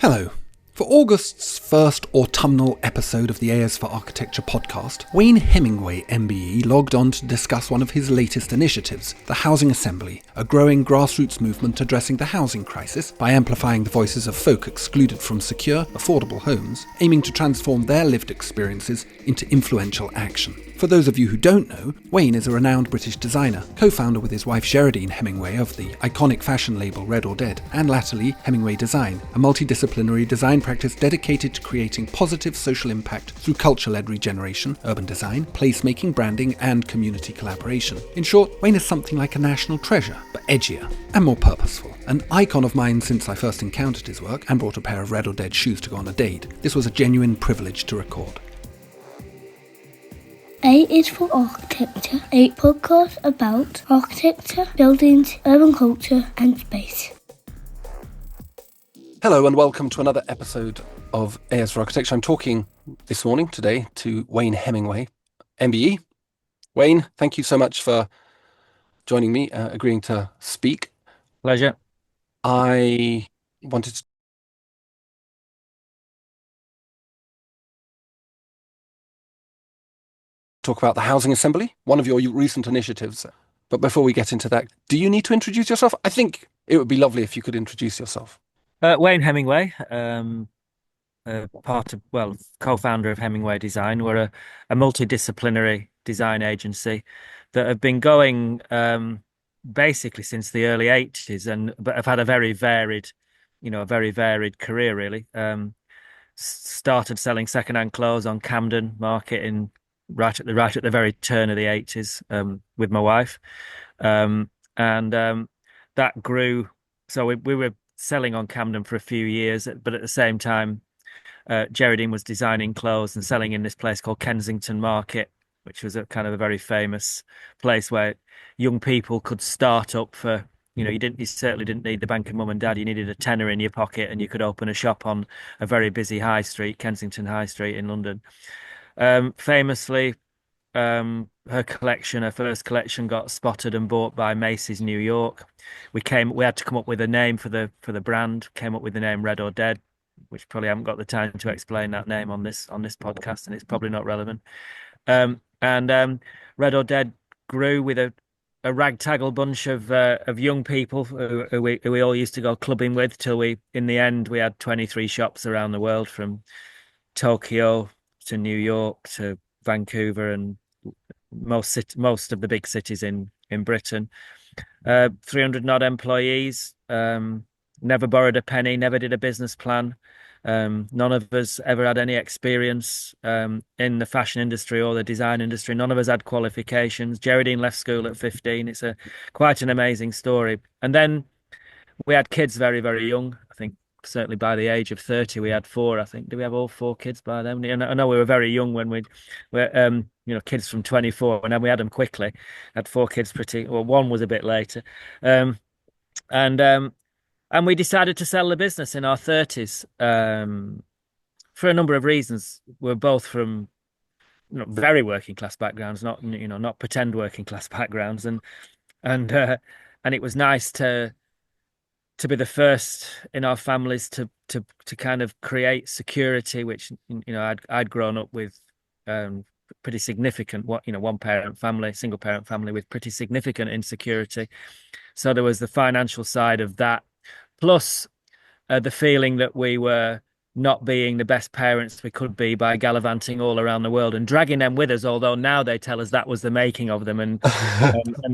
Hello. For August's first autumnal episode of the AS for Architecture podcast, Wayne Hemingway MBE logged on to discuss one of his latest initiatives, the Housing Assembly, a growing grassroots movement addressing the housing crisis by amplifying the voices of folk excluded from secure, affordable homes, aiming to transform their lived experiences into influential action. For those of you who don't know, Wayne is a renowned British designer, co-founder with his wife Gerardine Hemingway of the iconic fashion label Red or Dead, and latterly HemingwayDesign, a multi-disciplinary design practice dedicated to creating positive social impact through culture-led regeneration, urban design, placemaking, branding, and community collaboration. In short, Wayne is something like a national treasure, but edgier and more purposeful. An icon of mine since I first encountered his work and brought a pair of Red or Dead shoes to go on a date. This was a genuine privilege to record. A is for Architecture, a podcast about architecture, buildings, urban culture and space. Hello and welcome to another episode of AS for Architecture. I'm talking today, to Wayne Hemingway, MBE. Wayne, thank you so much for joining me, agreeing to speak. Pleasure. I wanted to talk about the Housing Assembly, one of your recent initiatives. But before we get into that, do you need to introduce yourself? I think it would be lovely if you could introduce yourself. Wayne Hemingway, co-founder of HemingwayDesign. We're a multi-disciplinary design agency that have been going basically since the early 80s, but have had a very varied career really. Started selling second-hand clothes on Camden Market right at the very turn of the 80s with my wife, and that grew. So we were selling on Camden for a few years, but at the same time, Gerardine was designing clothes and selling in this place called Kensington Market, which was a kind of a very famous place where young people could start up for, you certainly didn't need the bank of mum and dad. You needed a tenner in your pocket and you could open a shop on a very busy high street, Kensington High Street in London. Famously, her first collection got spotted and bought by Macy's New York. We had to come up with a name for the brand, came up with the name Red or Dead, which probably haven't got the time to explain that name on this podcast, and it's probably not relevant. And Red or Dead grew with a ragtaggle bunch of young people who we all used to go clubbing with till in the end we had 23 shops around the world, from Tokyo to New York to Vancouver and most of the big cities in Britain. 300 odd employees, never borrowed a penny, never did a business plan. None of us ever had any experience in the fashion industry or the design industry. None of us had qualifications. Gerardine left school at 15. It's quite an amazing story. And then we had kids very, very young. I think certainly by the age of 30, we had 4. I think, do we have all 4 kids by then? And I know we were very young when we were, kids from 24, and then we had them quickly. Had 4 kids one was a bit later. And we decided to sell the business in our 30s for a number of reasons. We're both from very working class backgrounds, not pretend working class backgrounds, and it was nice to be the first in our families to kind of create security, which I'd grown up with pretty significant single parent family with pretty significant insecurity. So there was the financial side of that, plus the feeling that we were not being the best parents we could be by gallivanting all around the world and dragging them with us, although now they tell us that was the making of them. And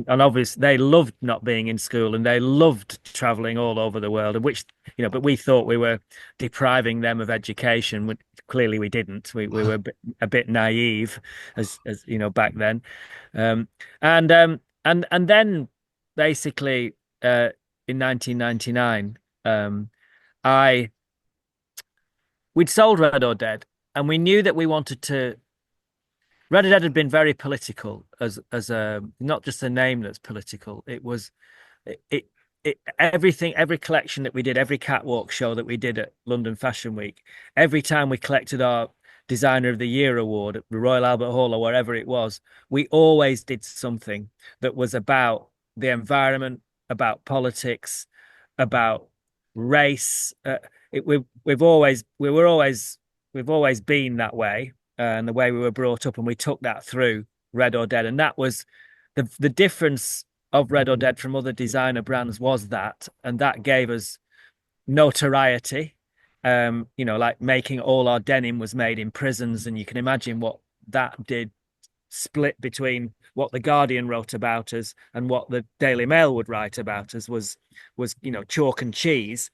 obviously they loved not being in school and they loved traveling all over the world, but we thought we were depriving them of education. Clearly we didn't. We were a bit naive as back then. And then basically in 1999, we'd sold Red or Dead, and we knew that we wanted to. Red or Dead had been very political as a not just a name that's political. It was everything, every collection that we did, every catwalk show that we did at London Fashion Week, every time we collected our Designer of the Year award at the Royal Albert Hall or wherever it was, we always did something that was about the environment, about politics, about race. we've always been that way, and the way we were brought up, and we took that through Red or Dead, and that was the difference of Red or Dead from other designer brands was that, and that gave us notoriety. Like making all our denim was made in prisons, and you can imagine what that did split between what the Guardian wrote about us and what the Daily Mail would write about us was chalk and cheese.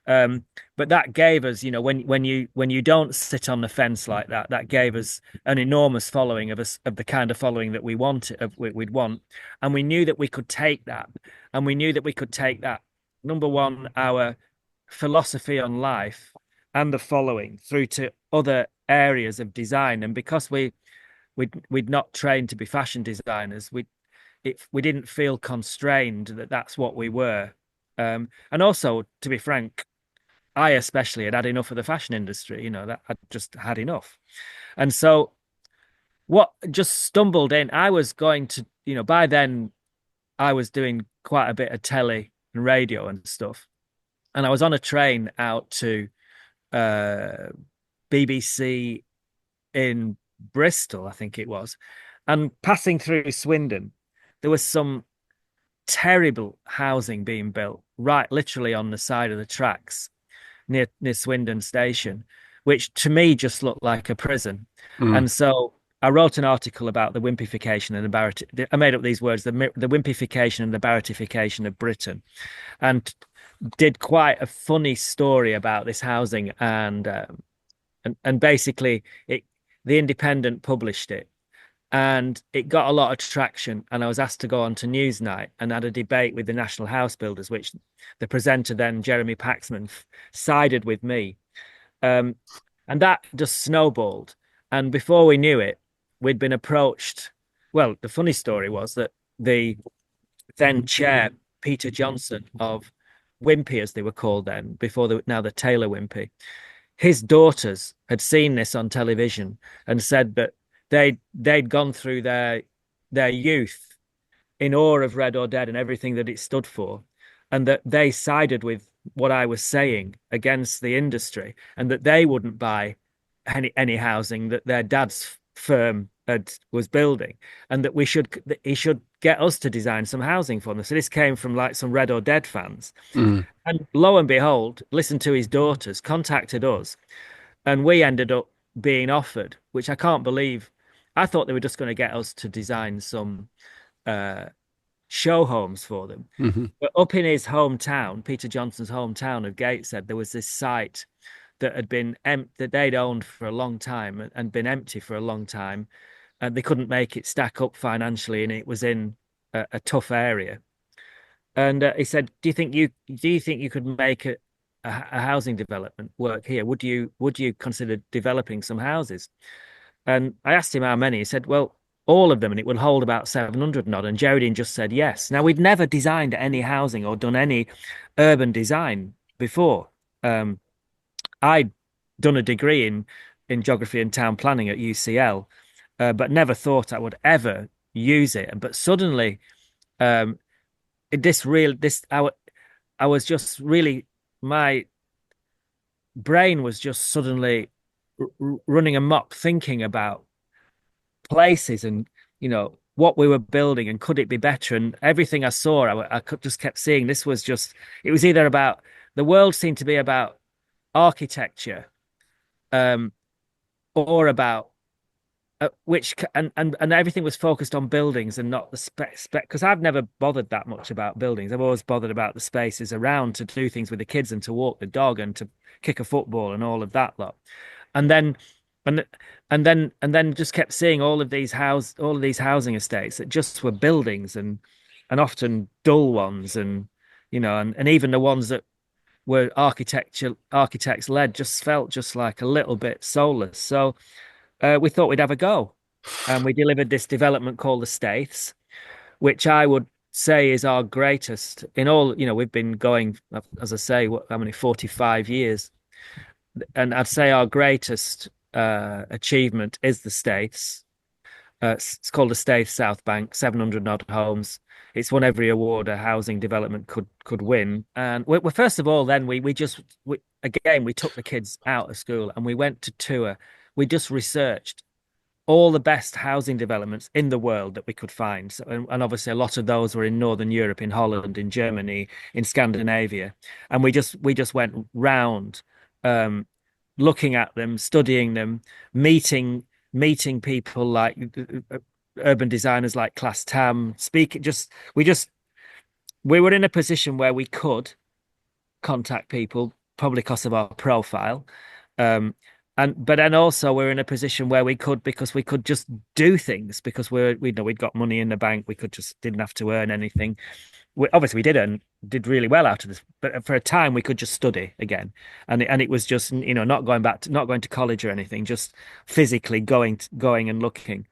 But that gave us, when you don't sit on the fence like that, that gave us an enormous following of the kind of following that we'd want, and we knew that we could take that, and we knew that we could take that. Number one, our philosophy on life and the following through to other areas of design, and because we'd not trained to be fashion designers, we didn't feel constrained that that's what we were. And also, to be frank, I especially had enough of the fashion industry, that I'd just had enough. And so what just stumbled in, I was going to, by then I was doing quite a bit of telly and radio and stuff. And I was on a train out to BBC in Bristol, I think it was. And passing through Swindon, there was some terrible housing being built right literally on the side of the tracks near Swindon station, which to me just looked like a prison. And so I wrote an article about the wimpification and I made up these words, the wimpification and the baratification of Britain, and did quite a funny story about this housing, and basically the Independent published it, and it got a lot of traction, and I was asked to go on to Newsnight and had a debate with the National House Builders, which the presenter then, Jeremy Paxman, sided with me. And that just snowballed. And before we knew it, we'd been approached. Well, the funny story was that the then chair, Peter Johnson of Wimpy, as they were called then, now the Taylor Wimpy, his daughters had seen this on television and said that they'd gone through their youth in awe of Red or Dead and everything that it stood for, and that they sided with what I was saying against the industry, and that they wouldn't buy any housing that their dad's firm was building, and that he should get us to design some housing for them. So this came from like some Red or Dead fans. And lo and behold, listened to his daughters, contacted us, and we ended up being offered, which I can't believe. I thought they were just going to get us to design some show homes for them. But up in his hometown, Peter Johnson's hometown of Gateshead, there was this site that had been that they'd owned for a long time and been empty for a long time, and they couldn't make it stack up financially, and it was in a tough area. And he said, "Do you think you could make a housing development work here? Would you consider developing some houses?" And I asked him how many. He said, "Well, all of them, and it would hold about 700 and odd." And Gerardine just said yes. Now, we'd never designed any housing or done any urban design before. I'd done a degree in geography and town planning at UCL, but never thought I would ever use it. But suddenly, I was just really, my brain was just suddenly running amok, thinking about places and what we were building and could it be better, and everything I saw, I just kept seeing this was just, it was either about, the world seemed to be about architecture, or about and everything was focused on buildings and not the spec, because I've never bothered that much about buildings. I've always bothered about the spaces around to do things with the kids and to walk the dog and to kick a football and all of that lot. And then just kept seeing all of these housing estates that just were buildings, and often dull ones, and and even the ones that were architects led just felt just like a little bit soulless. So we thought we'd have a go, and we delivered this development called the Staiths, which I would say is our greatest in all. We've been going, as I say, how many, 45 years, and I'd say our greatest achievement is the Staiths. It's called the Staith South Bank, 700 odd homes. it's won every award a housing development could win. And we first of all, then we again, we took the kids out of school and we went to tour. We just researched all the best housing developments in the world that we could find. So, and obviously a lot of those were in Northern Europe, in Holland, in Germany, in Scandinavia. And we just went round, looking at them, studying them, meeting people like urban designers like Class Tam, we were in a position where we could contact people, probably because of our profile. But then also we're in a position where we could, because we could just do things, because we know we'd got money in the bank. We didn't have to earn anything. Obviously we did really well out of this, but for a time we could just study again. And it was just, not going to college or anything, just physically going and looking.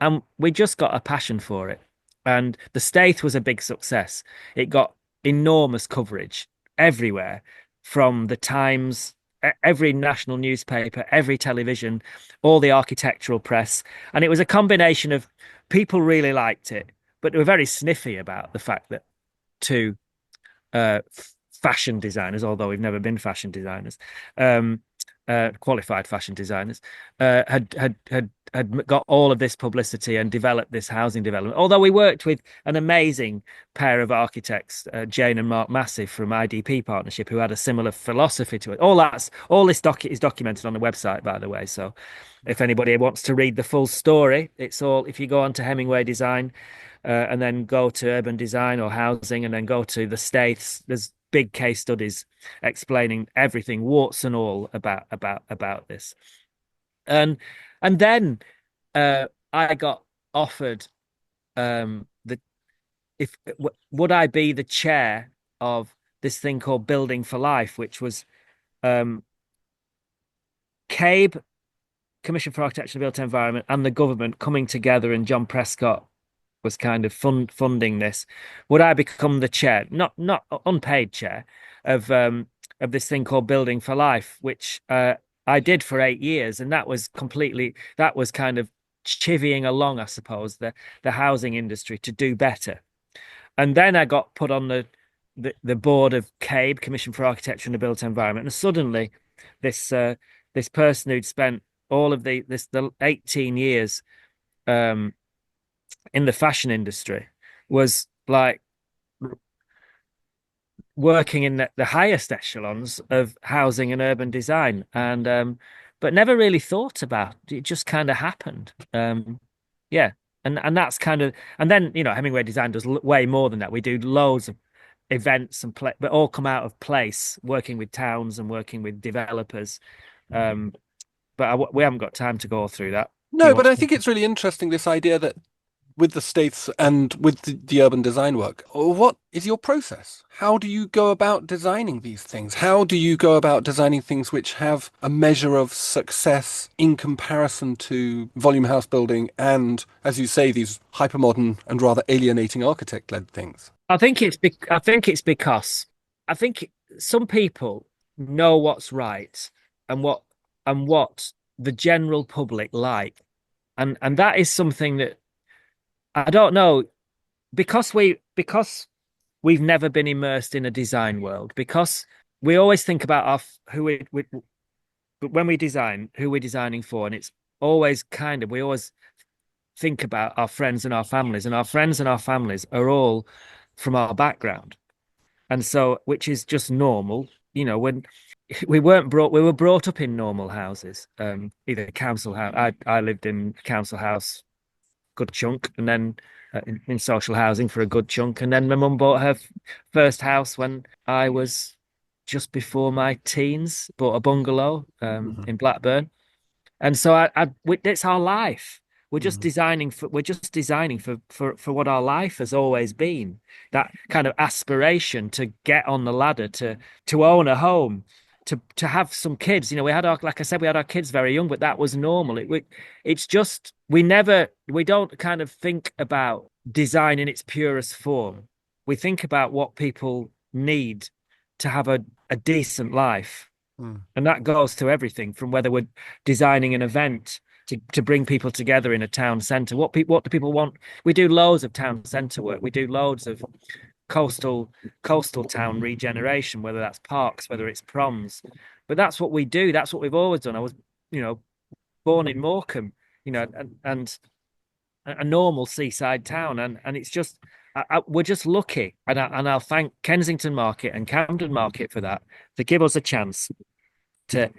And we just got a passion for it. And the Staith was a big success. It got enormous coverage everywhere, from the Times, every national newspaper, every television, all the architectural press. And it was a combination of people really liked it, but they were very sniffy about the fact that two fashion designers, although we've never been fashion designers, qualified fashion designers, had got all of this publicity and developed this housing development. Although we worked with an amazing pair of architects, Jane and Mark Massey from IDP Partnership, who had a similar philosophy to it. All this is documented on the website, by the way. So if anybody wants to read the full story, it's all, if you go on to Hemingway Design, and then go to urban design or housing, and then go to the Staiths, there's big case studies explaining everything, warts and all, about this. And then I got offered would I be the chair of this thing called Building for Life, which was CABE, Commission for Architecture and Built Environment, and the government coming together, and John Prescott was kind of funding this. Would I become the chair, not unpaid chair, of this thing called Building for Life, which I did for 8 years, and that was kind of chivying along, I suppose, the housing industry to do better. And then I got put on the board of CABE, Commission for Architecture and the Built Environment, and suddenly this person who'd spent all of the 18 years in the fashion industry was like working in the highest echelons of housing and urban design, and but never really thought about it. It just kind of happened. Yeah. And that's kind of, and then, Hemingway Design does way more than that. We do loads of events and but all come out of place, working with towns and working with developers. But we haven't got time to go through that. No, but I think it's really interesting, this idea that with the Staiths and with the urban design work, what is your process? How do you go about designing these things? How do you go about designing things which have a measure of success in comparison to volume house building and, as you say, these hypermodern and rather alienating architect-led things? I think it's because I think some people know what's right and what the general public like, and that is something that I don't know, because we've never been immersed in a design world, because we always think about when we design, who we're designing for, and it's always we always think about our friends and our families, and our friends and our families are all from our background, and so, which is just normal, when we were brought up in normal houses, either council house. I lived in council house good chunk, and then in social housing for a good chunk, and then my mum bought her first house when I was just before my teens, bought a bungalow in Blackburn, and so it's our life. We're just designing for what our life has always been, that kind of aspiration to get on the ladder, to own a home, to have some kids. We had like I said, we had our kids very young, but that was normal. It's just, we don't kind of think about design in its purest form. We think about what people need to have a decent life. And that goes to everything from whether we're designing an event to bring people together in a town centre. What do people want? We do loads of town centre work. We do loads of coastal town regeneration, whether that's parks, whether it's proms. But that's what we do. That's what we've always done. I was, born in Morecambe, and a normal seaside town, and it's just we're just lucky, and I'll thank Kensington Market and Camden Market for that, to give us a chance to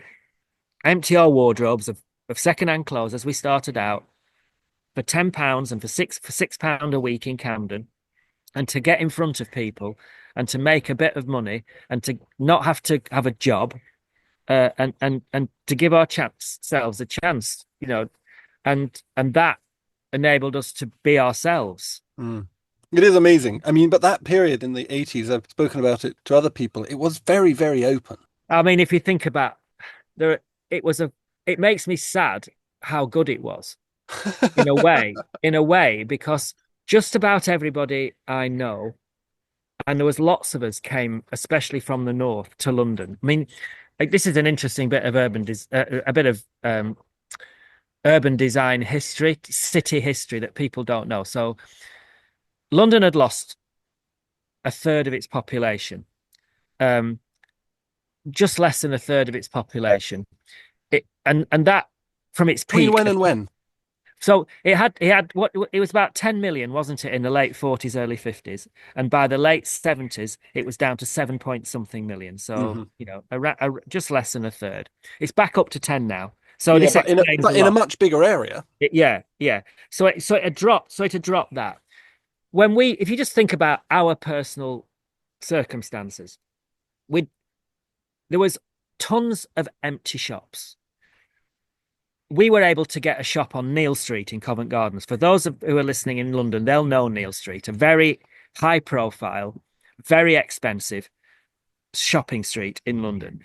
empty our wardrobes of second-hand clothes as we started out for £10 and for £6 a week in Camden, and to get in front of people and to make a bit of money and to not have to have a job, and to give ourselves a chance, and that enabled us to be ourselves. It is amazing. I mean, but that period in the 80s, I've spoken about it to other people, it was very, very open. I mean, if you think about it makes me sad how good it was in a way, because just about everybody I know, and there was lots of us came, especially from the north, to London. I mean, like, this is an interesting bit of urban design history, city history that people don't know. So London had lost a third of its population, just less than a third of its population. And that from its peak. When and when? So it was about 10 million, wasn't it, in the late 40s, early 50s, and by the late 70s it was down to 7 point something million. So just less than a third. It's back up to 10 now. So this explains in a much bigger area. Yeah. So it had dropped. That if you just think about our personal circumstances, there was tons of empty shops. We were able to get a shop on Neal Street in Covent Gardens. For those who are listening in London, they'll know Neal Street, a very high profile, very expensive shopping street in London.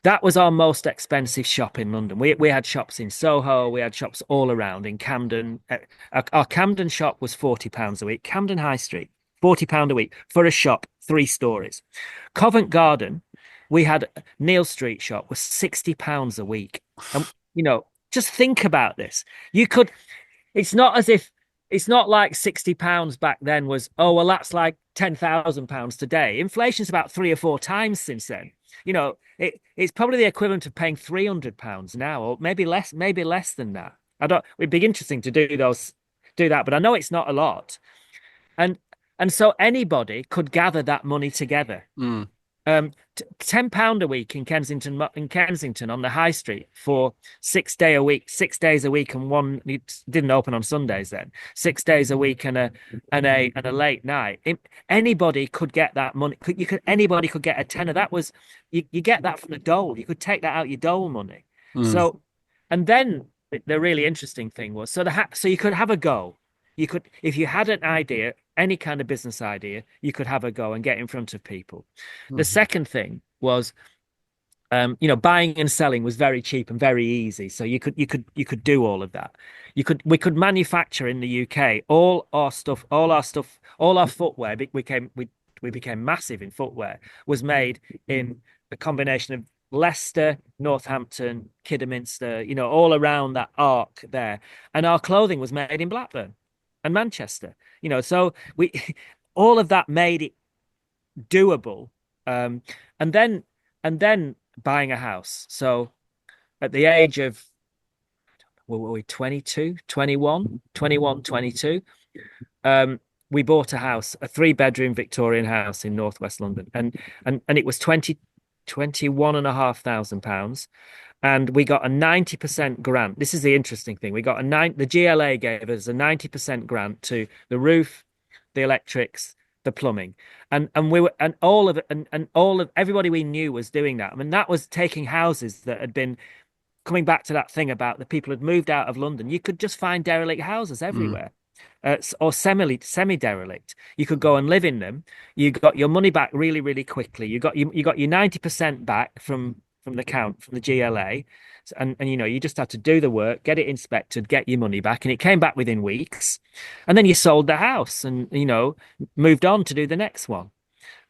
That was our most expensive shop in London. We had shops in Soho, we had shops all around in Camden. Our Camden shop was £40 a week. Camden High Street, £40 a week for a shop, 3 stories. Covent Garden, we had Neal Street shop was £60 a week. And just think about this. It's not like £60 back then was, oh, well, that's like £10,000 today. Inflation's about 3 or 4 times since then. It's probably the equivalent of paying £300 now, or maybe less than that. It'd be interesting to do that, but I know it's not a lot. And so anybody could gather that money together. £10 a week in Kensington on the high street for 6 days a week, and it didn't open on Sundays then. 6 days a week and a late night. Anybody could get that money. Anybody could get a tenner. That was you get that from the dole. You could take that out your dole money. So, and then the really interesting thing was so you could have a go. You could, if you had an idea, any kind of business idea, you could have a go and get in front of people. The second thing was, buying and selling was very cheap and very easy. So you could do all of that. We could manufacture in the UK all our footwear. We became massive in footwear. Was made in a combination of Leicester, Northampton, Kidderminster, all around that arc there, and our clothing was made in Blackburn and Manchester, so all of that made it doable. And then buying a house. So at the age of, what were we, 22, 21, 22, we bought a house, a 3-bedroom Victorian house in northwest London. And it was £21,500. And we got a 90% grant. This is the interesting thing. The GLA gave us a 90% grant to the roof, the electrics, the plumbing, and all of everybody we knew was doing that. I mean, that was taking houses that had been coming back to that thing about the people who had moved out of London. You could just find derelict houses everywhere, or semi-derelict. You could go and live in them. You got your money back really, really quickly. You got your 90% back from the GLA, and you just had to do the work, get it inspected, get your money back, and it came back within weeks. And then you sold the house and moved on to do the next one.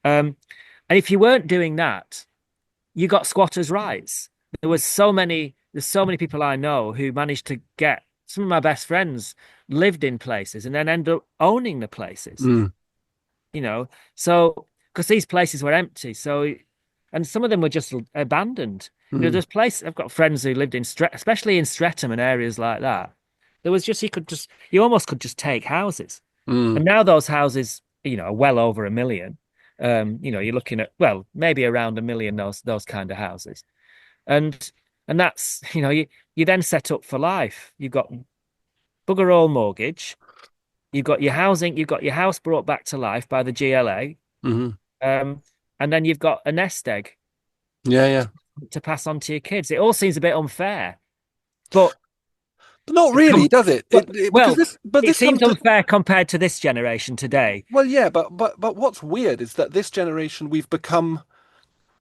And if you weren't doing that, you got squatters' rights. There was so many there's so many people I know who managed to get, some of my best friends lived in places and then end up owning the places, Mm, you know. So because these places were empty, so and some of them were just abandoned. mm, There's places, I've got friends who lived in especially in Streatham and areas like that. There was just, you almost could just take houses. mm. And now those houses, are well over 1 million. You're looking at, well, maybe around 1 million, those kind of houses. And that's, you then set up for life. You've got bugger all mortgage. You've got your housing, you've got your house brought back to life by the GLA. Hmm. Um, and then you've got a nest egg Yeah, yeah. to pass on to your kids. It all seems a bit unfair, but But not really, does it? well, Because well, it this comes seems to, unfair compared to this generation today. well, yeah, but what's weird is that this generation we've become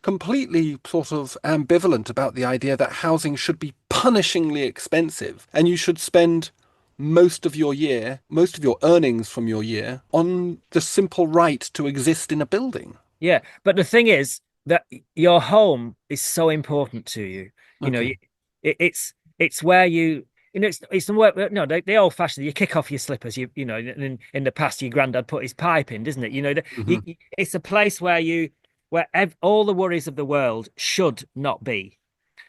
completely sort of ambivalent about the idea that housing should be punishingly expensive and you should spend most of your year, most of your earnings from your year on the simple right to exist in a building. Yeah, but the thing is that your home is so important to you. You know, Okay. you, it's where it's the work. No, the old fashioned. You kick off your slippers. In the past, your granddad put his pipe in, doesn't it? Hmm. It's a place where all the worries of the world should not be.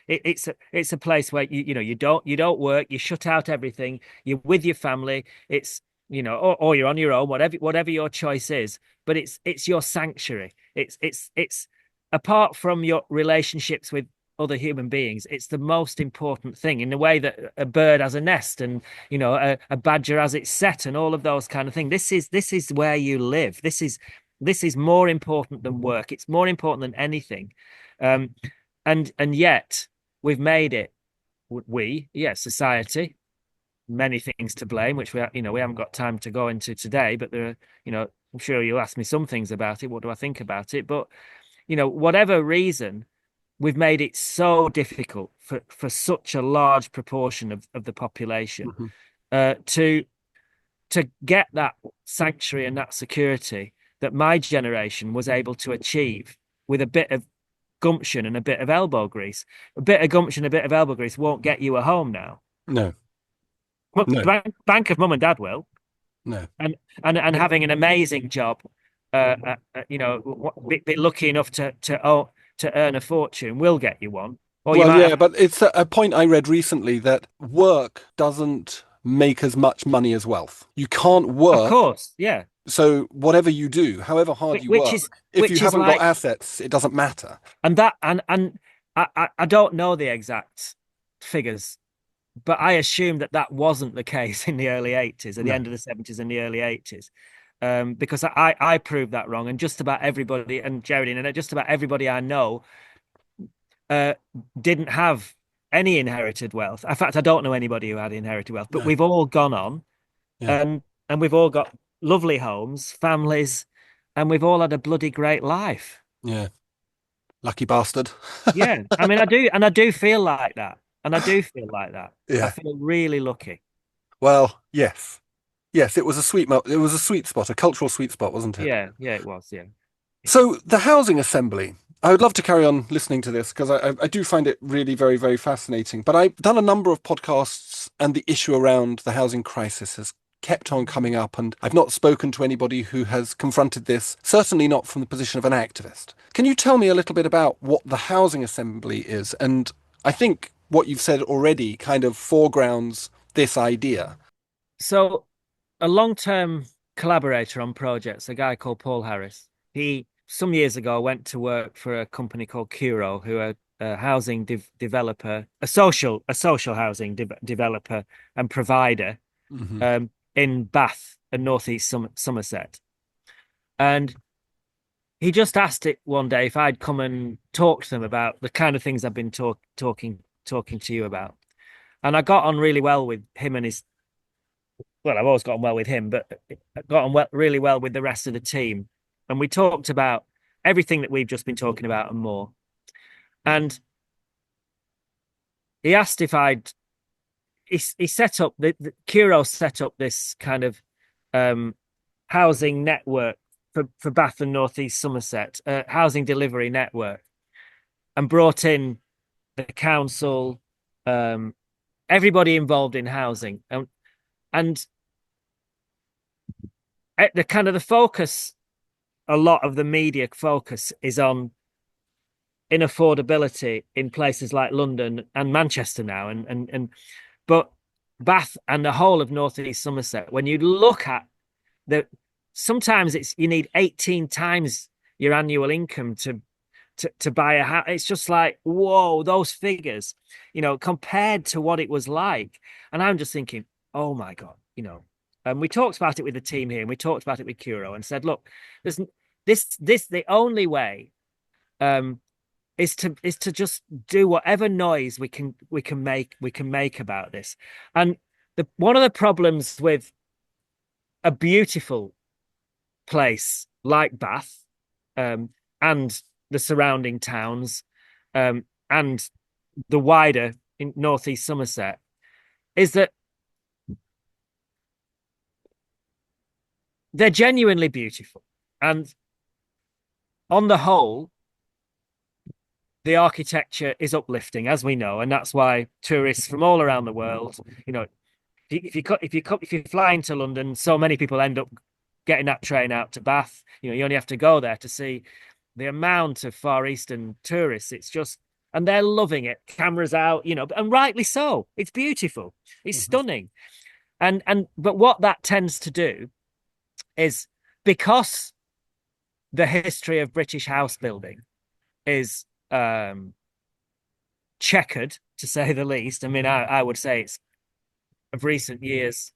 It's a place where you don't work. You shut out everything. You're with your family. It's or you're on your own, whatever your choice is. But it's your sanctuary. It's apart from your relationships with other human beings, it's the most important thing, in the way that a bird has a nest, and a badger has its set, and all of those kind of things. This is where you live. This is more important than work. It's more important than anything. Um, and yet we've made it, society, many things to blame, which we haven't got time to go into today, but I'm sure you'll ask me some things about it. What do I think about it? But whatever reason, we've made it so difficult for such a large proportion of the population Hmm. to get that sanctuary and that security that my generation was able to achieve with a bit of gumption and a bit of elbow grease. A bit of gumption, a bit of elbow grease won't get you a home now. No, Well, no, bank of mum and dad will, no. and having an amazing job, be lucky enough to earn a fortune will get you one. Or you Well, might yeah, have, but it's a point I read recently that work doesn't make as much money as wealth. You can't of work. course, yeah. So whatever you do, however hard Wh- you Which is work, if you which is haven't got like, assets, it doesn't matter. and that and I don't know the exact figures, but I assume that wasn't the case in the early 80s, at the No. end of the 70s and the early 80s. Because I proved that wrong, and just about everybody, and Gerardine, and just about everybody I know uh, didn't have any inherited wealth. In fact, I don't know anybody who had inherited wealth, but No. we've all gone on, Yeah. and we've all got lovely homes, families, and we've all had a bloody great life. Yeah. Lucky bastard. Yeah, I mean, I do feel like that, and I do feel like that. I Yeah. feel really lucky. Well, yes. Yes, it was it was a sweet spot, a cultural sweet spot, wasn't it? Yeah, yeah, it was. Yeah. So the housing assembly, I would love to carry on listening to this because I do find it really very, very fascinating. But I've done a number of podcasts and the issue around the housing crisis has kept on coming up. And I've not spoken to anybody who has confronted this, certainly not from the position of an activist. Can you tell me a little bit about what the housing assembly is? And I think what you've said already kind of foregrounds this idea. So, a long-term collaborator on projects, a guy called Paul Harris, he some years ago went to work for a company called Curo, who are a housing developer, a social housing developer and provider, Hmm. um, in Bath and Northeast Somerset. And he just asked it one day if I'd come and talk to them about the kind of things I've been talking to you about. And I got on really well with him and his, well, I've always gotten well with him, but I got on really well with the rest of the team. And we talked about everything that we've just been talking about and more. And he asked if he set up, the Curo set up this kind of um, housing network for Bath and Northeast Somerset, housing delivery network, and brought in the council, everybody involved in housing, and the kind of the focus, a lot of the media focus is on inaffordability in places like London and Manchester now, and but Bath and the whole of northeast Somerset, when you look at the, sometimes it's you need 18 times your annual income to buy a house. It's just like, whoa, those figures, compared to what it was like. And I'm just thinking, oh my God, and we talked about it with the team here, and we talked about it with Curo, and said, look, there's this the only way is to just do whatever noise we can make about this. And one of the problems with a beautiful place like Bath, and the surrounding towns, and the wider in northeast Somerset, is that they're genuinely beautiful, and on the whole, the architecture is uplifting, as we know, and that's why tourists from all around the world, if you fly into London, so many people end up getting that train out to Bath. You only have to go there to see the amount of Far Eastern tourists. It's just, and they're loving it. Cameras out, and rightly so. It's beautiful. It's stunning. But what that tends to do is, because the history of British house building is checkered, to say the least. I mean, I would say it's of recent years,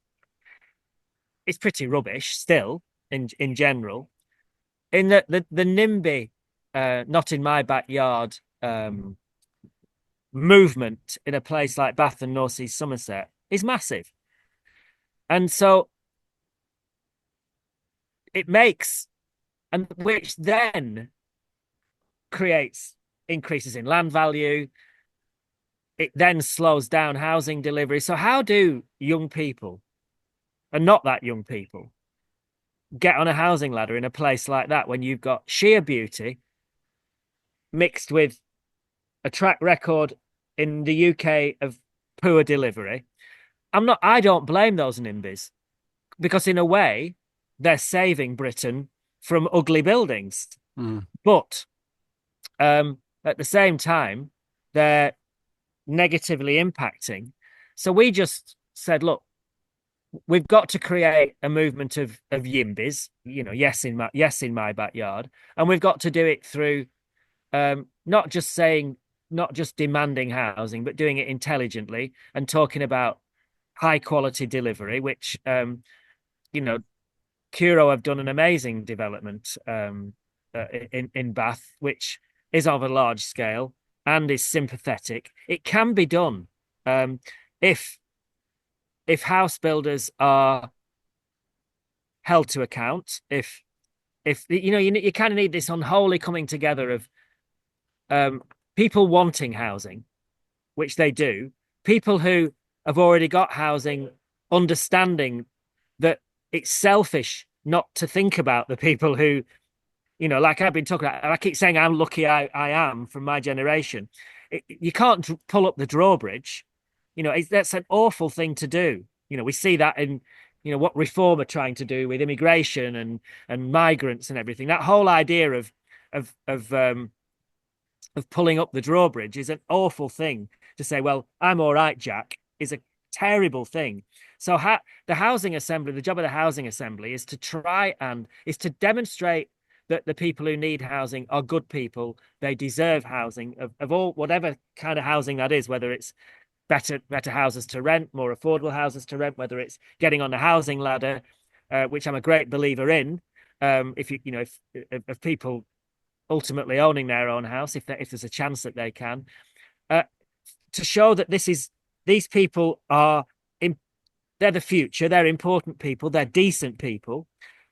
it's pretty rubbish still in general. In the NIMBY, not in my backyard, movement in a place like Bath and North East Somerset is massive. And so it makes, and which then creates increases in land value. It then slows down housing delivery. So how do young people, and not that young people, get on a housing ladder in a place like that when you've got sheer beauty mixed with a track record in the UK of poor delivery? I don't blame those NIMBYs, because in a way they're saving Britain from ugly buildings. But at the same time, they're negatively impacting. So we just said, look, we've got to create a movement of YIMBYs, yes in my backyard, and we've got to do it through not just demanding housing, but doing it intelligently and talking about high quality delivery, which Curo have done an amazing development in Bath, which is of a large scale and is sympathetic. It can be done if house builders are held to account. If you kind of need this unholy coming together of people wanting housing, which they do, people who have already got housing, understanding that it's selfish not to think about the people who, like I've been talking about. I keep saying I'm lucky I am from my generation. You can't pull up the drawbridge. That's an awful thing to do. We see that in, what Reform are trying to do with immigration and migrants and everything. That whole idea of pulling up the drawbridge is an awful thing to say. Well, I'm all right, Jack, is a terrible thing. So the housing assembly, the job of the housing assembly is to demonstrate that the people who need housing are good people. They deserve housing of all, whatever kind of housing that is, whether it's better houses to rent, more affordable houses to rent, whether it's getting on the housing ladder, which I'm a great believer in. If people ultimately owning their own house, if there's a chance that they can, to show that these people are, they're the future, they're important people, they're decent people,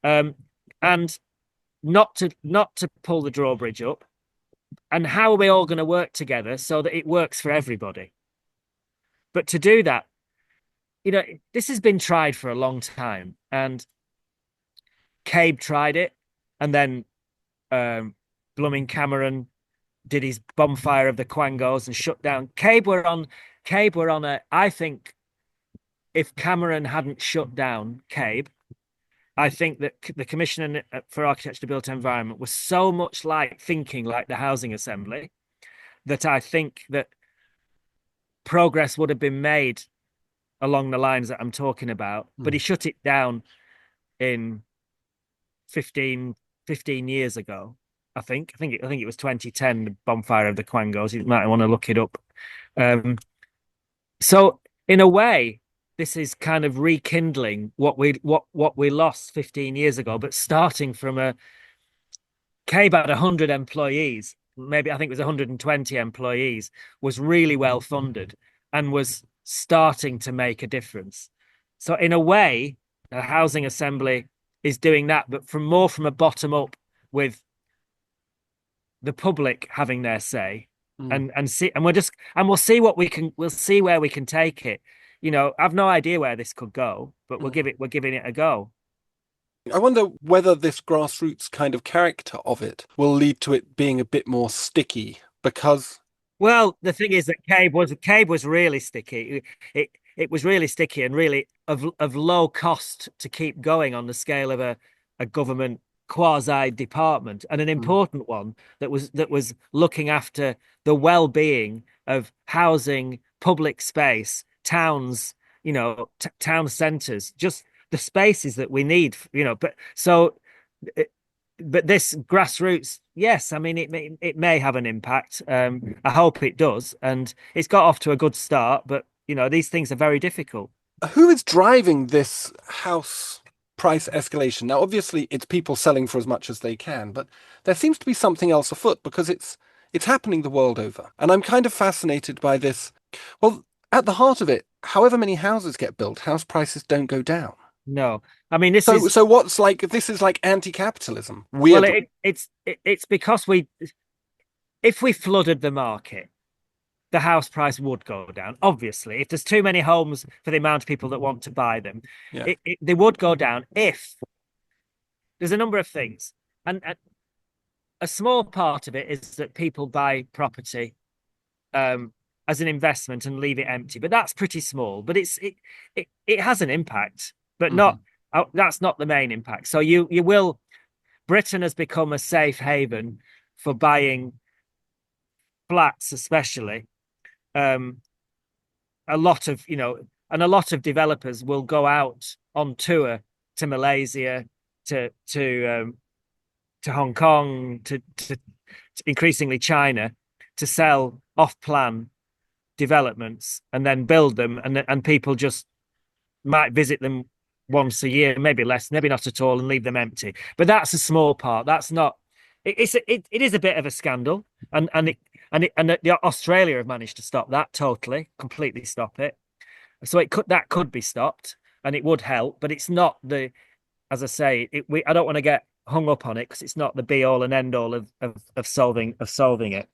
and not to pull the drawbridge up. And how are we all going to work together so that it works for everybody? But to do that, this has been tried for a long time, and Cabe tried it, and then Blooming Cameron did his bonfire of the Quangos and shut down. Cabe were on Cabe were on a, I think if Cameron hadn't shut down Cabe, I think that the Commission for Architecture, Built Environment was so much like thinking like the Housing Assembly that I think that progress would have been made along the lines that I'm talking about. But he shut it down in 15 years ago. I think it was 2010, the bonfire of the Quangos. You might want to look it up. So in a way, this is kind of rekindling what we lost 15 years ago, but starting from a Cabe had 100 employees, maybe I think it was 120 employees, was really well funded and was starting to make a difference. So in a way, the Housing Assembly is doing that, but from a bottom up, with the public having their say, and see, and we'll see we'll see where we can take it. I've no idea where this could go, but we're giving it a go. I wonder whether this grassroots kind of character of it will lead to it being a bit more sticky, because Well, the thing is that Cabe was really sticky. It was really sticky and really of low cost to keep going on the scale of a government quasi department, and an important one that was looking after the well-being of housing, public space, towns, town centers, just the spaces that we need, but this grassroots, yes, I mean it may have an impact. I hope it does, and it's got off to a good start. But these things are very difficult. who is driving this house price escalation? Now, obviously, it's people selling for as much as they can, but there seems to be something else afoot, because it's happening the world over. And I'm kind of fascinated by this. Well, at the heart of it, however many houses get built, house prices don't go down. No, I mean So what's like this is like anti-capitalism. well, Weird. it's because if we flooded the market, the house price would go down. Obviously, if there's too many homes for the amount of people that want to buy them, Yeah. they would go down. If there's a number of things, and a small part of it is that people buy property as an investment and leave it empty, but that's pretty small. But it has an impact, but not that's not the main impact. So you will. Britain has become a safe haven for buying flats, especially. A lot of developers will go out on tour to Malaysia, to Hong Kong, to increasingly China, to sell off-plan developments and then build them, and people just might visit them once a year, maybe less, maybe not at all, and leave them empty. But that's a small part. That's not. It is a bit of a scandal, and Australia have managed to stop that totally, completely stop it. So that could be stopped, and it would help. But it's not as I say, I don't want to get hung up on it, because it's not the be all and end all of solving it.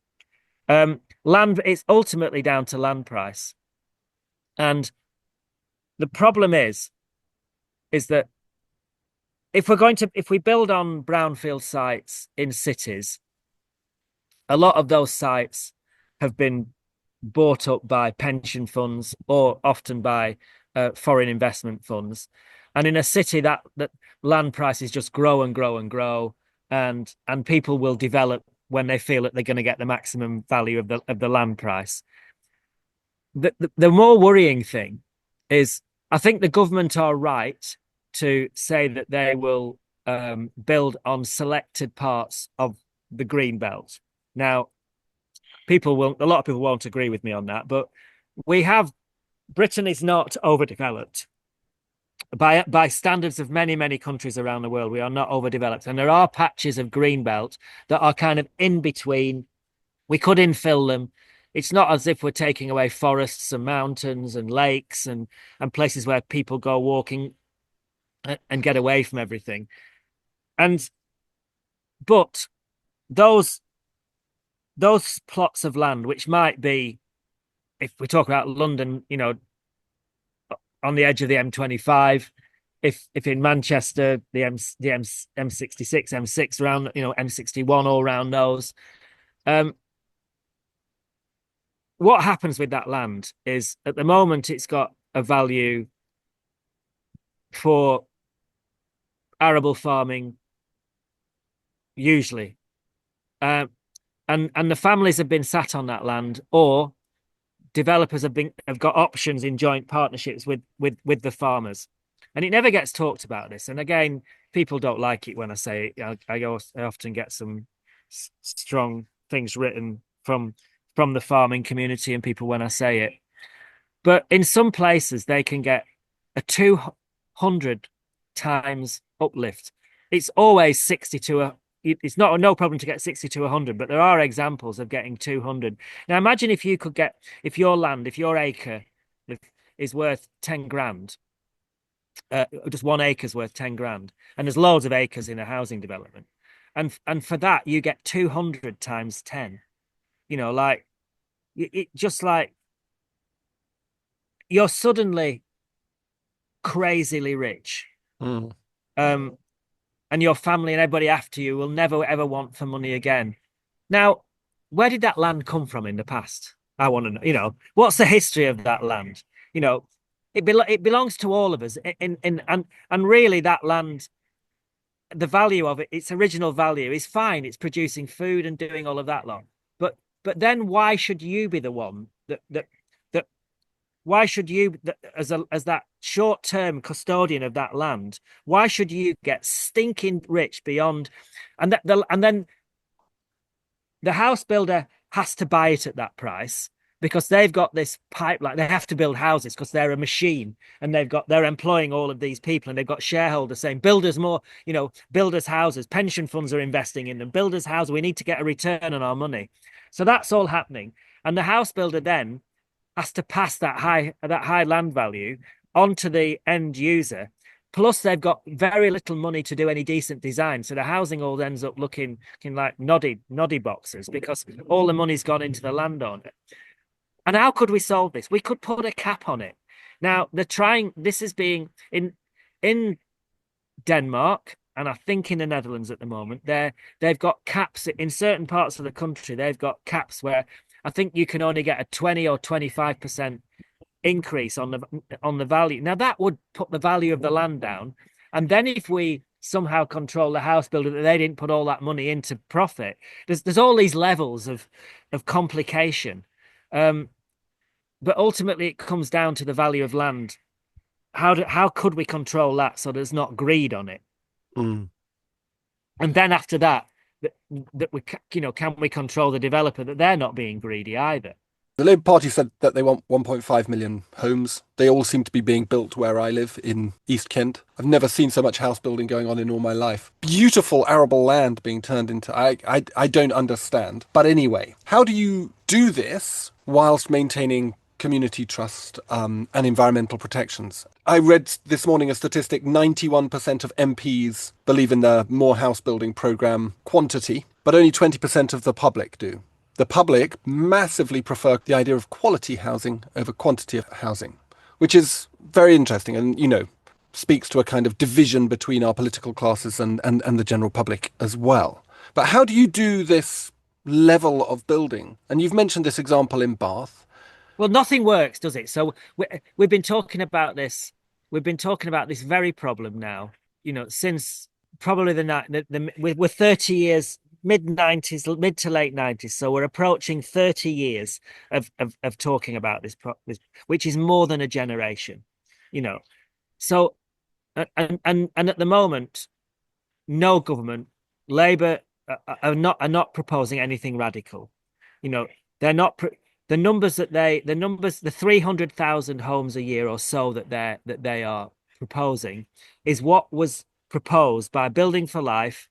Land, it's ultimately down to land price, and the problem is that if we build on brownfield sites in cities, a lot of those sites have been bought up by pension funds, or often by foreign investment funds. And in a city, that land prices just grow and grow and grow, and people will develop when they feel that they're going to get the maximum value of the land price. The more worrying thing is, I think the government are right to say that they will build on selected parts of the green belt. Now, a lot of people won't agree with me on that, but Britain is not overdeveloped. By standards of many, many countries around the world, we are not overdeveloped. And there are patches of green belt that are kind of in between. We could infill them. It's not as if we're taking away forests and mountains and lakes and places where people go walking and get away from everything. But those plots of land, which might be, if we talk about London, on the edge of the M25, if in Manchester, the M66, M6 around, M61, all around those. what happens with that land is at the moment it's got a value for arable farming usually, and the families have been sat on that land, or developers have got options in joint partnerships with the farmers, and it never gets talked about this. And again, people don't like it when I say it. I often get some strong things written from the farming community and people when I say it. But in some places, they can get a 200 times uplift. It's always 60 to a. It's not no problem to get 60 to 100, but there are examples of getting 200. Now, imagine if you could get, if your acre is worth 10 grand, just 1 acre is worth 10 grand, and there's loads of acres in a housing development. And for that, you get 200 times 10. Like it just like you're suddenly crazily rich. Mm. And your family and everybody after you will never ever want for money again. Now, where did that land come from in the past? I want to know. What's the history of that land? It belongs to all of us. And really, that land, the value of it, its original value is fine. It's producing food and doing all of that lot. But then why should you be the one that why should you, as that short-term custodian of that land, why should you get stinking rich beyond, and then the house builder has to buy it at that price because they've got this pipeline. They have to build houses because they're a machine, and they're employing all of these people, and they've got shareholders saying, build us more, build us houses. Pension funds are investing in them. Build us houses. We need to get a return on our money. So that's all happening, and the house builder then has to pass that high land value onto the end user. Plus, they've got very little money to do any decent design, so the housing all ends up looking like noddy boxes because all the money's gone into the landowner. And how could we solve this? We could put a cap on it. Now they're trying. This is being in Denmark, and I think in the Netherlands at the moment. They've got caps in certain parts of the country. They've got caps where I think you can only get a 20 or 25% increase on the value. Now that would put the value of the land down. And then if we somehow control the house builder that they didn't put all that money into profit, there's all these levels of complication. But ultimately it comes down to the value of land. How could we control that so there's not greed on it? Mm. And then after that we can we control the developer that they're not being greedy either? The Labour Party said that they want 1.5 million homes. They all seem to be being built where I live in East Kent. I've never seen so much house building going on in all my life. Beautiful arable land being turned into... I don't understand. But anyway, how do you do this whilst maintaining community trust and environmental protections? I read this morning a statistic: 91% of MPs believe in the more house building programme quantity, but only 20% of the public do. The public massively prefer the idea of quality housing over quantity of housing, which is very interesting and, speaks to a kind of division between our political classes and the general public as well. But how do you do this level of building? And you've mentioned this example in Bath. Well, nothing works, does it? So we've been talking about this. We've been talking about this very problem now, since probably we're 30 years, mid to late 90s. So we're approaching 30 years of talking about this, which is more than a generation, So, and at the moment, no government, Labour are not proposing anything radical. They're not. The 300,000 homes a year or so that they are proposing is what was proposed by Building for Life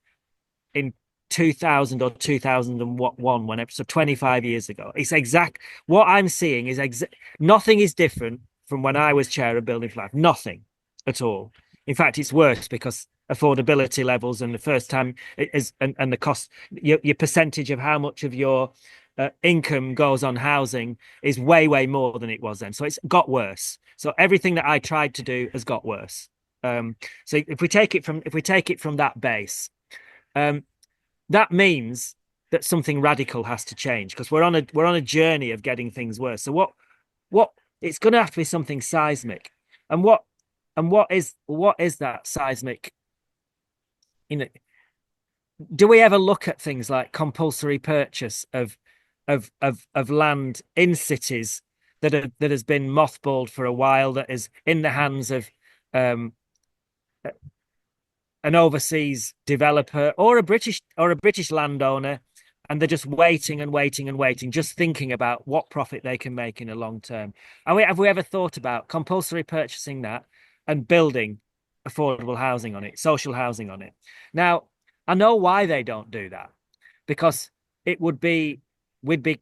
in 2000 or 2001, so 25 years ago. It's what I'm seeing is nothing is different from when I was chair of Building for Life. Nothing at all. In fact, it's worse because affordability levels and the first time and the cost, your percentage of how much of your income goes on housing is way more than it was then. So it's got worse. So everything that I tried to do has got worse. So if we take it from that base, that means that something radical has to change, because we're on a journey of getting things worse. So what it's going to have to be something seismic, and what is that seismic? You know, do we ever look at things like compulsory purchase of land in cities that has been mothballed for a while, that is in the hands of an overseas developer or a British landowner, and they're just waiting and waiting and waiting, just thinking about what profit they can make in a long term? Have we ever thought about compulsory purchasing that and building affordable housing on it, social housing on it? Now, I know why they don't do that, because we'd be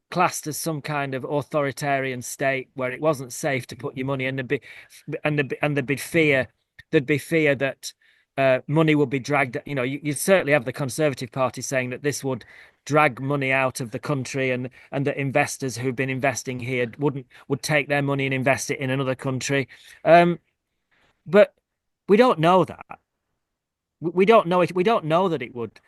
classed as some kind of authoritarian state where it wasn't safe to put your money in, there'd be fear that money would be dragged. You certainly have the Conservative Party saying that this would drag money out of the country, and that investors who've been investing here would take their money and invest it in another country. But we don't know that. We don't know it. We don't know that it would.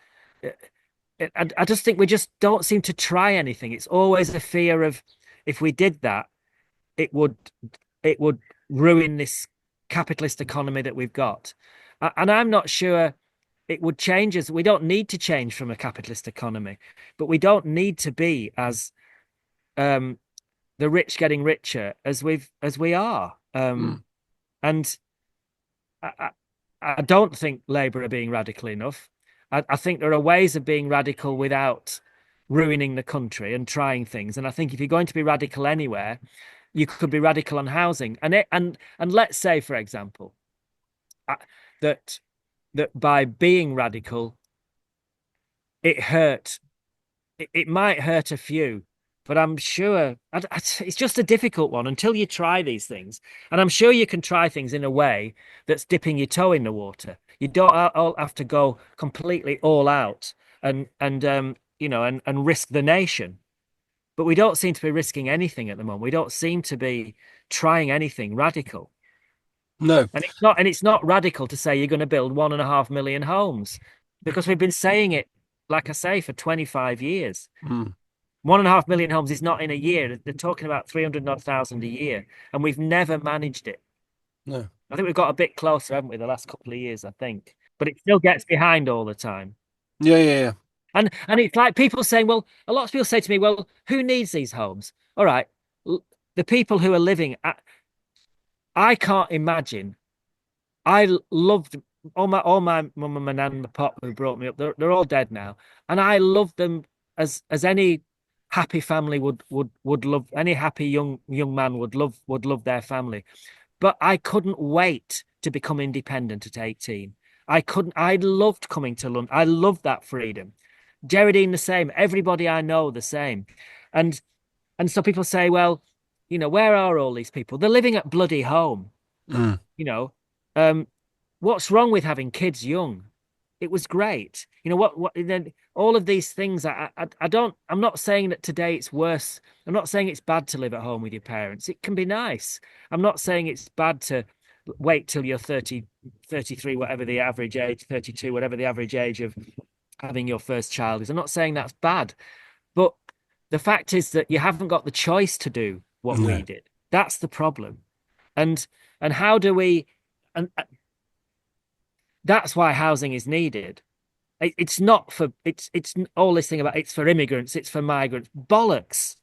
I just think we just don't seem to try anything. It's always a fear of, if we did that, it would ruin this capitalist economy that we've got. And I'm not sure it would change us. We don't need to change from a capitalist economy, but we don't need to be as the rich getting richer as we are. And I don't think Labour are being radical enough. I think there are ways of being radical without ruining the country and trying things. And I think if you're going to be radical anywhere, you could be radical on housing. And let's say, for example, that by being radical, it might hurt a few, but I'm sure it's just a difficult one until you try these things. And I'm sure you can try things in a way that's dipping your toe in the water. You don't all have to go completely all out and risk the nation. But we don't seem to be risking anything at the moment. We don't seem to be trying anything radical. No. And it's not radical to say you're going to build 1.5 million homes, because we've been saying it, like I say, for 25 years. 1.5 million homes is not in a year. They're talking about 300,000 a year, and we've never managed it. No. I think we've got a bit closer, haven't we, the last couple of years, I think. But it still gets behind all the time. Yeah. And it's like people saying, well, a lot of people say to me, well, who needs these homes? All right, the people who are living I can't imagine. I loved all my mum and my nan and my pop who brought me up. They're all dead now, and I loved them as any happy family would love, any happy young man would love their family. But I couldn't wait to become independent at 18. I loved coming to London. I loved that freedom. Gerardine the same. Everybody I know the same. And so people say, well, where are all these people? They're living at bloody home. What's wrong with having kids young? It was great. Then all of these things. I'm not saying that today it's worse. I'm not saying it's bad to live at home with your parents. It can be nice. I'm not saying it's bad to wait till you're 30, 33, whatever the average age, 32, whatever the average age of having your first child is. I'm not saying that's bad, but the fact is that you haven't got the choice to do what we did. That's the problem. And how do we? And that's why housing is needed. It's not for it's all this thing about it's for immigrants, it's for migrants. Bollocks.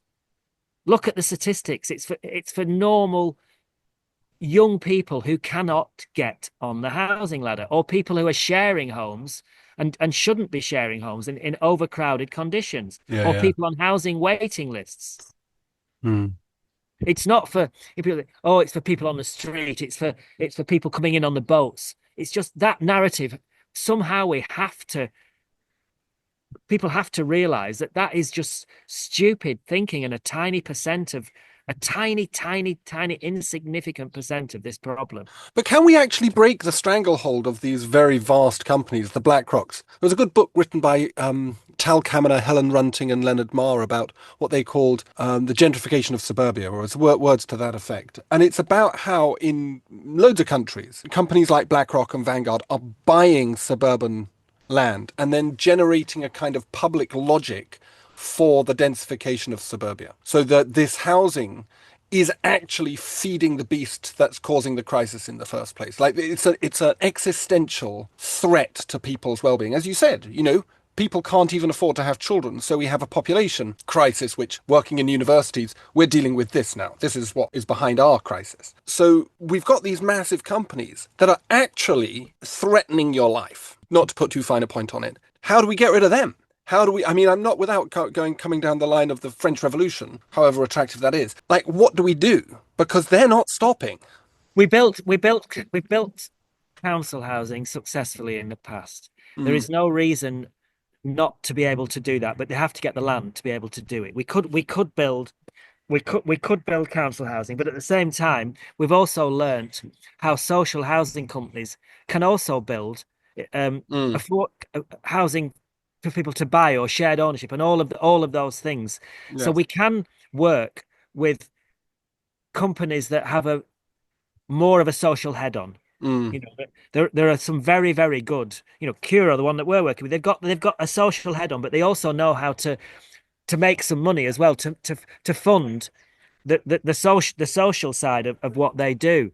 Look at the statistics. It's for normal young people who cannot get on the housing ladder, or people who are sharing homes and shouldn't be sharing homes in overcrowded conditions, or people on housing waiting lists. It's not for people. Oh, it's for people on the street. It's for people coming in on the boats. It's just that narrative. Somehow people have to realize that is just stupid thinking, and a tiny insignificant percent of this problem. But can we actually break the stranglehold of these very vast companies, the BlackRocks? There was a good book written by Tal Kaminer, Helen Runting and Leonard Marr about what they called the gentrification of suburbia, or words to that effect. And it's about how in loads of countries, companies like BlackRock and Vanguard are buying suburban land and then generating a kind of public logic for the densification of suburbia. So that this housing is actually feeding the beast that's causing the crisis in the first place. Like it's an existential threat to people's well-being. As you said, people can't even afford to have children. So we have a population crisis, which, working in universities, we're dealing with this now. This is what is behind our crisis. So we've got these massive companies that are actually threatening your life. Not to put too fine a point on it. How do we get rid of them? I'm not without coming down the line of the French Revolution, however attractive that is. Like, what do we do? Because they're not stopping. We built council housing successfully in the past. There is no reason not to be able to do that, but they have to get the land to be able to do it. We could build council housing, but at the same time, we've also learnt how social housing companies can also build housing for people to buy or shared ownership and all of those things. Yes. So we can work with companies that have more of a social head on. There are some very, very good, Cura, the one that we're working with, they've got a social head on, but they also know how to make some money as well, to fund the social side of what they do.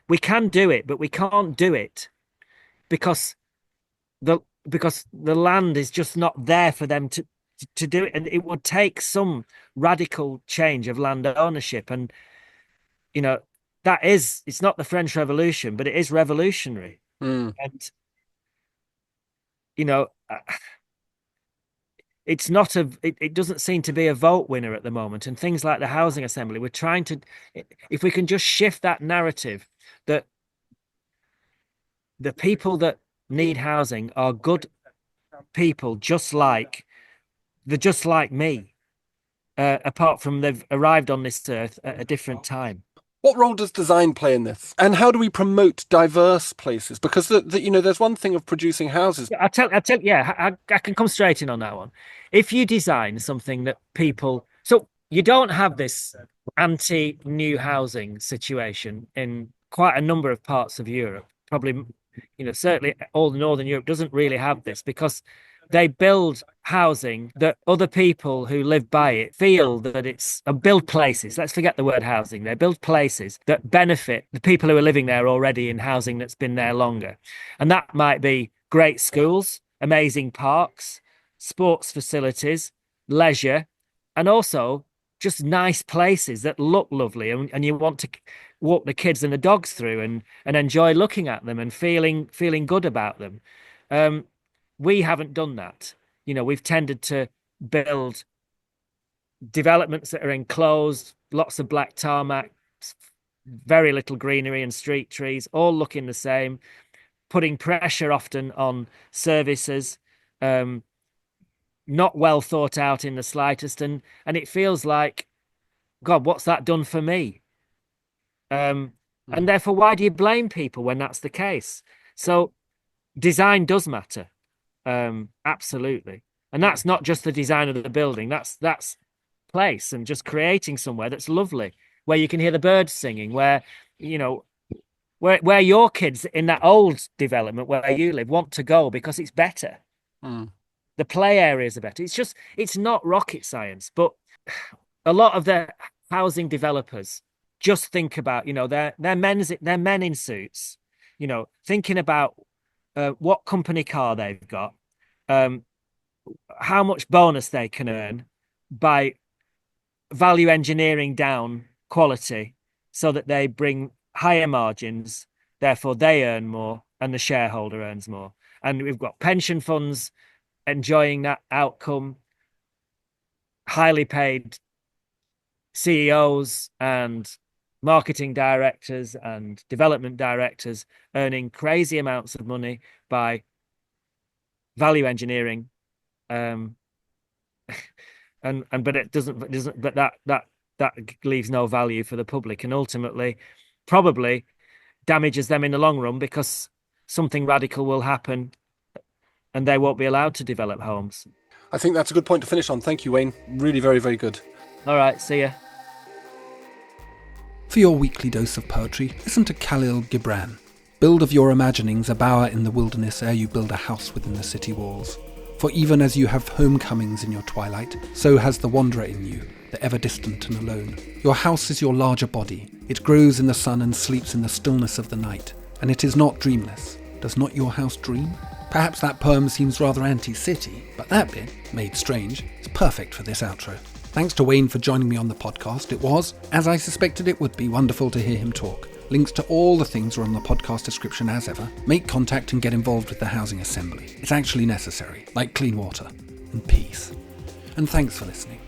We can do it, but we can't do it because the land is just not there for them to do it, and it would take some radical change of land ownership. And it's not the French Revolution, but it is revolutionary. And it's not it doesn't seem to be a vote winner at the moment. And things like the housing assembly, we're trying to, if we can just shift that narrative that the people that need housing are good people, just like me, apart from they've arrived on this earth at a different time. What role does design play in this? And how do we promote diverse places? Because there's one thing of producing houses. I can come straight in on that one. If you design something that so you don't have this anti-new housing situation in quite a number of parts of Europe. Probably, certainly all Northern Europe doesn't really have this, because they build housing that other people who live by it feel that it's build places. Let's forget the word housing. They build places that benefit the people who are living there already in housing that's been there longer. And that might be great schools, amazing parks, sports facilities, leisure, and also just nice places that look lovely and you want to walk the kids and the dogs through and enjoy looking at them and feeling good about them. We haven't done that. We've tended to build developments that are enclosed, lots of black tarmac, very little greenery and street trees, all looking the same, putting pressure often on services, not well thought out in the slightest. And it feels like, God, what's that done for me? And therefore, why do you blame people when that's the case? So design does matter. Absolutely. And that's not just the design of the building, that's place and just creating somewhere that's lovely, where you can hear the birds singing, where where your kids in that old development where you live want to go because it's better. The play areas are better. It's not rocket science, but a lot of the housing developers just think about they're men in suits, thinking about what company car they've got, how much bonus they can earn by value engineering down quality so that they bring higher margins, therefore they earn more and the shareholder earns more. And we've got pension funds enjoying that outcome, highly paid CEOs and marketing directors and development directors earning crazy amounts of money by value engineering, but it doesn't. But that leaves no value for the public, and ultimately, probably damages them in the long run, because something radical will happen, and they won't be allowed to develop homes. I think that's a good point to finish on. Thank you, Wayne. Really, very, very good. All right, see ya. For your weekly dose of poetry, listen to Khalil Gibran. Build of your imaginings a bower in the wilderness ere you build a house within the city walls. For even as you have homecomings in your twilight, so has the wanderer in you, the ever distant and alone. Your house is your larger body. It grows in the sun and sleeps in the stillness of the night. And it is not dreamless. Does not your house dream? Perhaps that poem seems rather anti-city, but that bit, made strange, is perfect for this outro. Thanks to Wayne for joining me on the podcast. It was, as I suspected it would be, wonderful to hear him talk. Links to all the things are on the podcast description as ever. Make contact and get involved with the Housing Assembly. It's actually necessary, like clean water and peace. And thanks for listening.